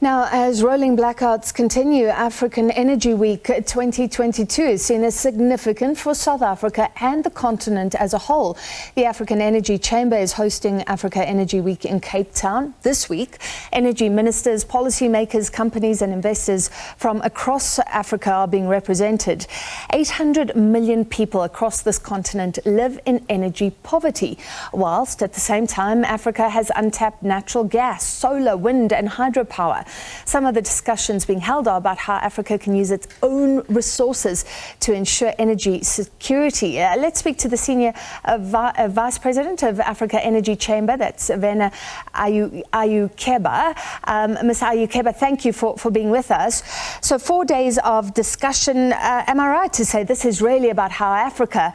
Now, as rolling blackouts continue, African Energy Week 2022 is seen as significant for South Africa and the continent as a whole. The African Energy Chamber is hosting Africa Energy Week in Cape Town this week. Energy ministers, policymakers, companies and investors from across Africa are being represented. 800 million people across this continent live in energy poverty, whilst at the same time Africa has untapped natural gas, solar, wind and hydropower. Some of the discussions being held are about how Africa can use its own resources to ensure energy security. Let's speak to the Senior Vice President of Africa Energy Chamber, that's Verner Ayukegba. Ms. Ayukegba, thank you for being with us. So 4 days of discussion. Am I right to say this is really about how Africa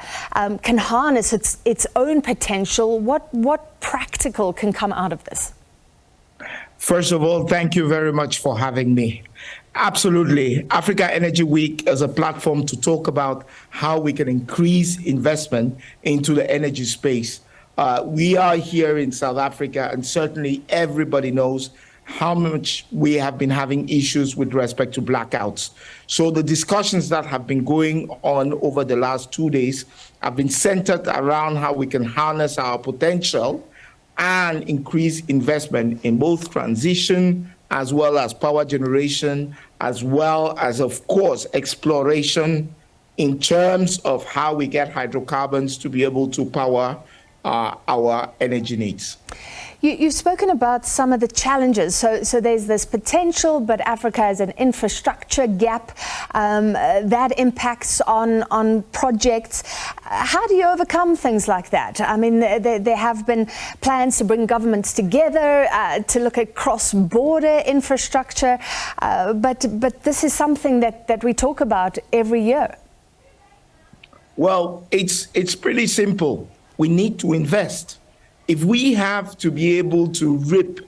can harness its own potential? What practical can come out of this? First of all, thank you very much for having me. Absolutely. Africa Energy Week is a platform to talk about how we can increase investment into the energy space. We are here in South Africa, and certainly everybody knows how much we have been having issues with respect to blackouts. So the discussions that have been going on over the last 2 days have been centered around how we can harness our potential and increase investment in both transition as well as power generation, as well as, of course, exploration in terms of how we get hydrocarbons to be able to power our energy needs. You've spoken about some of the challenges. So there's this potential, but Africa has an infrastructure gap that impacts on projects. How do you overcome things like that? I mean, there have been plans to bring governments together to look at cross-border infrastructure, but this is something that we talk about every year. Well, it's pretty simple. We need to invest. If we have to be able to rip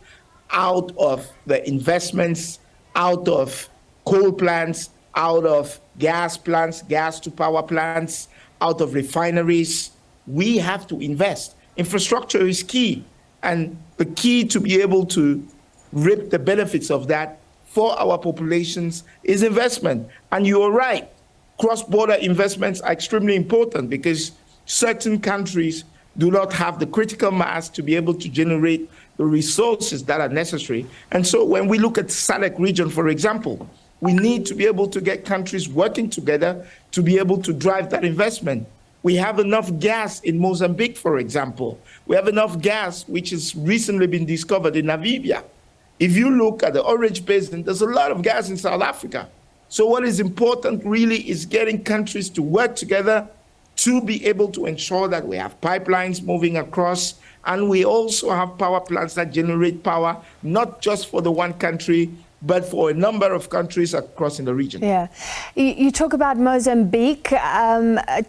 out of the investments, out of coal plants, out of gas plants, gas to power plants, out of refineries, we have to invest. Infrastructure is key. And the key to be able to reap the benefits of that for our populations is investment. And you are right, cross-border investments are extremely important because certain countries do not have the critical mass to be able to generate the resources that are necessary. And so when we look at SADC region, for example, we need to be able to get countries working together to be able to drive that investment. We have enough gas in Mozambique, for example. We have enough gas which has recently been discovered in Namibia. If you look at the Orange Basin, there's a lot of gas in South Africa. So what is important really is getting countries to work together to be able to ensure that we have pipelines moving across, and we also have power plants that generate power, not just for the one country, but for a number of countries across in the region. Yeah. You talk about Mozambique.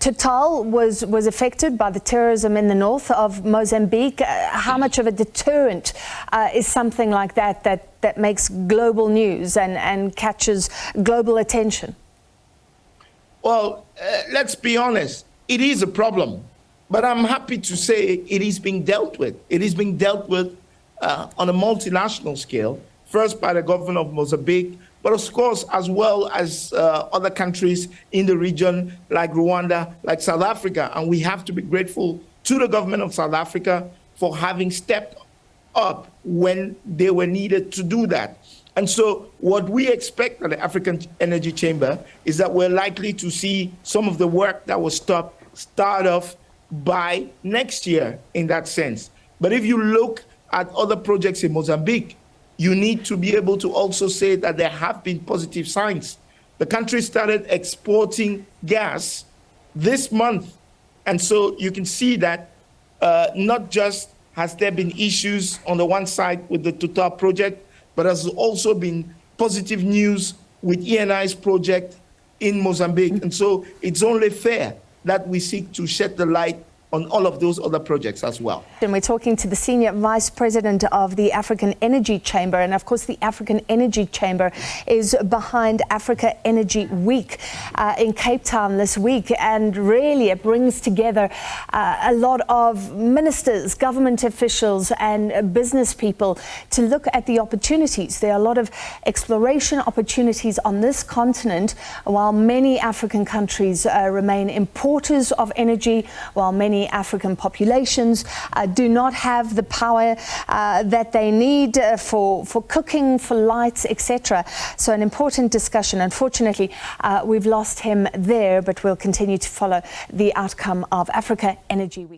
Total was affected by the terrorism in the north of Mozambique. How much of a deterrent is something like that makes global news and catches global attention? Well, let's be honest. It is a problem, but I'm happy to say it is being dealt with. It is being dealt with on a multinational scale, first by the government of Mozambique, but of course, as well as other countries in the region like Rwanda, like South Africa. And we have to be grateful to the government of South Africa for having stepped up when they were needed to do that. And so what we expect at the African Energy Chamber is that we're likely to see some of the work that was stopped start off by next year in that sense. But if you look at other projects in Mozambique, you need to be able to also say that there have been positive signs. The country started exporting gas this month. And so you can see that not just has there been issues on the one side with the Total project, but has also been positive news with ENI's project in Mozambique. And so it's only fair that we seek to shed the light on all of those other projects as well. And we're talking to the Senior Vice President of the African Energy Chamber. And of course, the African Energy Chamber is behind Africa Energy Week in Cape Town this week. And really, it brings together a lot of ministers, government officials and business people to look at the opportunities. There are a lot of exploration opportunities on this continent, while many African countries remain importers of energy, while many African populations do not have the power that they need for cooking, for lights, etc. So an important discussion. Unfortunately, we've lost him there, but we'll continue to follow the outcome of Africa Energy Week.